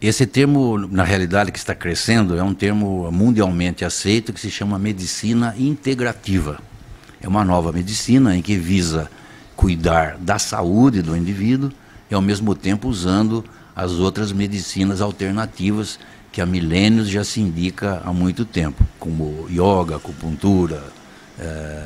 Esse termo, na realidade, que está crescendo, é um termo mundialmente aceito que se chama medicina integrativa. É uma nova medicina em que visa cuidar da saúde do indivíduo e, ao mesmo tempo, usando as outras medicinas alternativas que há milênios já se indica há muito tempo, como yoga, acupuntura,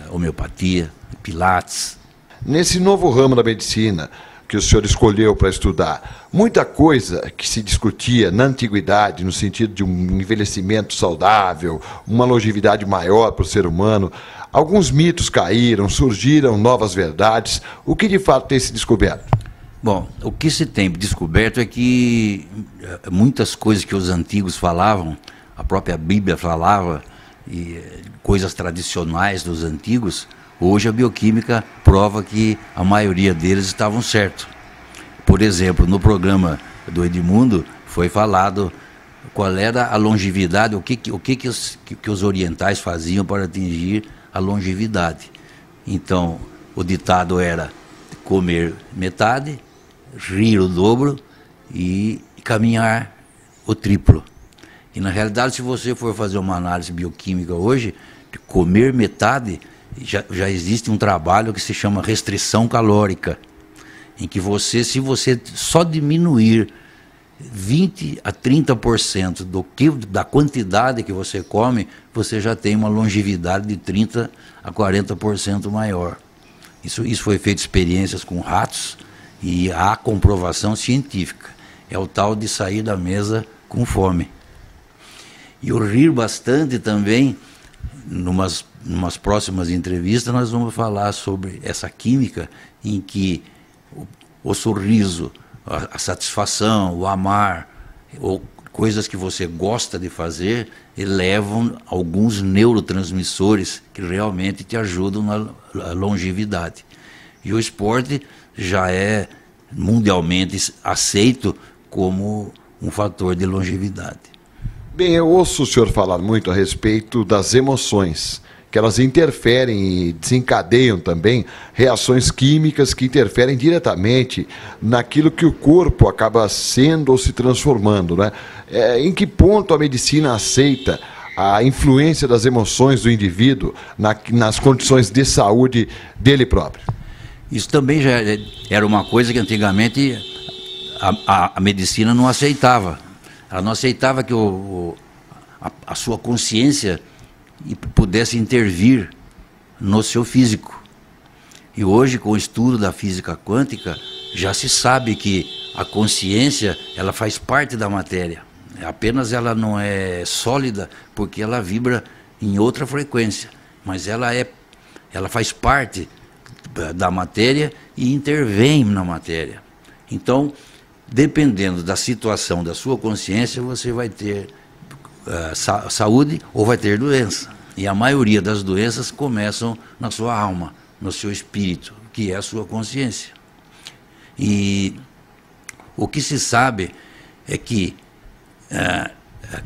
homeopatia, pilates. Nesse novo ramo da medicina que o senhor escolheu para estudar, muita coisa que se discutia na antiguidade, no sentido de um envelhecimento saudável, uma longevidade maior para o ser humano, alguns mitos caíram, surgiram novas verdades. O que de fato tem se descoberto? Bom, o que se tem descoberto é que muitas coisas que os antigos falavam, a própria Bíblia falava, e coisas tradicionais dos antigos, hoje a bioquímica prova que a maioria deles estavam certos. Por exemplo, no programa do Edmundo foi falado qual era a longevidade, o que os orientais faziam para atingir a longevidade. Então, o ditado era comer metade, rir o dobro e caminhar o triplo. E na realidade, se você for fazer uma análise bioquímica hoje, comer metade, já existe um trabalho que se chama restrição calórica, em que se você só diminuir 20 a 30% da quantidade que você come, você já tem uma longevidade de 30 a 40% maior. Isso foi feito experiências com ratos e há comprovação científica. É o tal de sair da mesa com fome. E o rir bastante também, numas próximas entrevistas, nós vamos falar sobre essa química em que o sorriso, a satisfação, o amar, ou coisas que você gosta de fazer, elevam alguns neurotransmissores que realmente te ajudam na longevidade. E o esporte já é mundialmente aceito como um fator de longevidade. Bem, eu ouço o senhor falar muito a respeito das emoções, que elas interferem e desencadeiam também reações químicas que interferem diretamente naquilo que o corpo acaba sendo ou se transformando, né? Em que ponto a medicina aceita a influência das emoções do indivíduo nas condições de saúde dele próprio? Isso também já era uma coisa que antigamente a medicina não aceitava. Ela não aceitava que a sua consciência pudesse intervir no seu físico. E hoje, com o estudo da física quântica, já se sabe que a consciência ela faz parte da matéria. Apenas ela não é sólida porque ela vibra em outra frequência, mas ela faz parte da matéria e intervém na matéria. Então, dependendo da situação da sua consciência, você vai ter saúde ou vai ter doença. E a maioria das doenças começam na sua alma, no seu espírito, que é a sua consciência. E o que se sabe é que,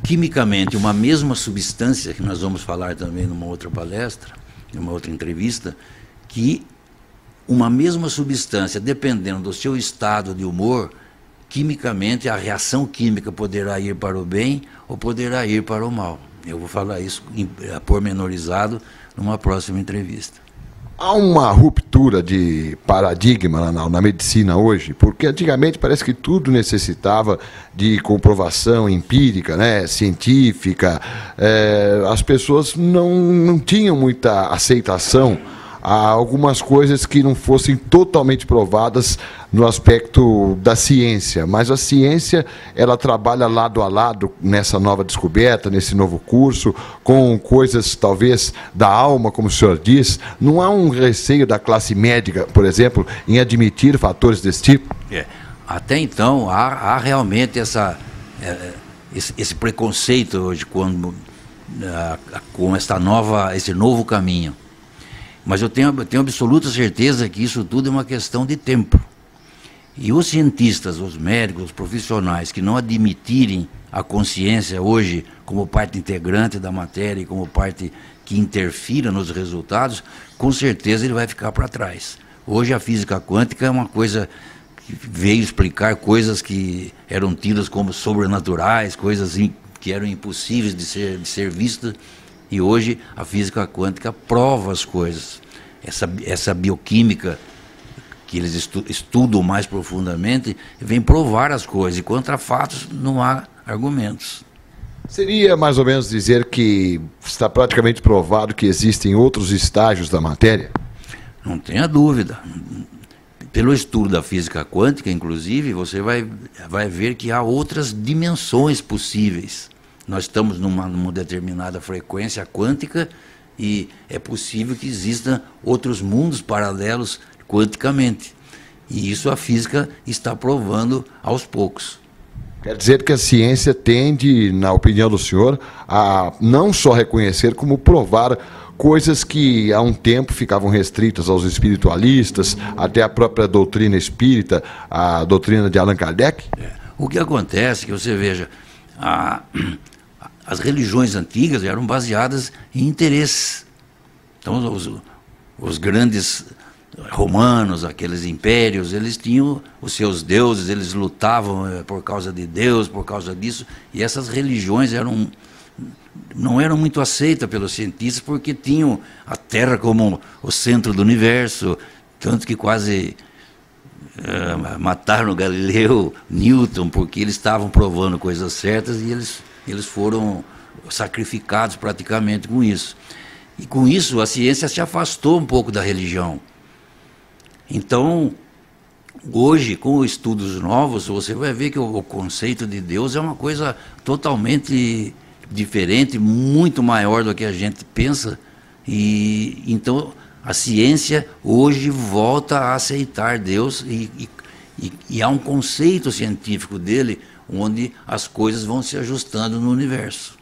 quimicamente, uma mesma substância, que nós vamos falar também numa outra palestra, numa outra entrevista, que uma mesma substância, dependendo do seu estado de humor, quimicamente, a reação química poderá ir para o bem ou poderá ir para o mal. Eu vou falar isso pormenorizado numa próxima entrevista. Há uma ruptura de paradigma na medicina hoje, porque antigamente parece que tudo necessitava de comprovação empírica, né, científica. As pessoas não tinham muita aceitação a algumas coisas que não fossem totalmente provadas no aspecto da ciência, mas a ciência ela trabalha lado a lado nessa nova descoberta, nesse novo curso, com coisas talvez da alma, como o senhor diz. Não há um receio da classe médica, por exemplo, em admitir fatores desse tipo? Até então há realmente esse preconceito hoje com esse novo caminho. Mas eu tenho absoluta certeza que isso tudo é uma questão de tempo. E os cientistas, os médicos, os profissionais que não admitirem a consciência hoje como parte integrante da matéria e como parte que interfira nos resultados, com certeza ele vai ficar para trás. Hoje a física quântica é uma coisa que veio explicar coisas que eram tidas como sobrenaturais, coisas que eram impossíveis de ser vistas, e hoje a física quântica prova as coisas. Essa bioquímica que eles estudam mais profundamente vem provar as coisas, e contra fatos não há argumentos. Seria mais ou menos dizer que está praticamente provado que existem outros estágios da matéria? Não tenha dúvida. Pelo estudo da física quântica, inclusive, você vai ver que há outras dimensões possíveis. Nós estamos numa determinada frequência quântica e é possível que existam outros mundos paralelos quanticamente. E isso a física está provando aos poucos. Quer dizer que a ciência tende, na opinião do senhor, a não só reconhecer, como provar coisas que há um tempo ficavam restritas aos espiritualistas, até a própria doutrina espírita, a doutrina de Allan Kardec? O que acontece é que você veja, as religiões antigas eram baseadas em interesses. Então os grandes romanos, aqueles impérios, eles tinham os seus deuses, eles lutavam por causa de Deus, por causa disso, e essas religiões não eram muito aceitas pelos cientistas, porque tinham a Terra como o centro do universo, tanto que quase mataram Galileu, Newton, porque eles estavam provando coisas certas e eles foram sacrificados praticamente com isso. E com isso a ciência se afastou um pouco da religião. Então, hoje, com estudos novos, você vai ver que o conceito de Deus é uma coisa totalmente diferente, muito maior do que a gente pensa. E então a ciência hoje volta a aceitar Deus e há um conceito científico dele onde as coisas vão se ajustando no universo.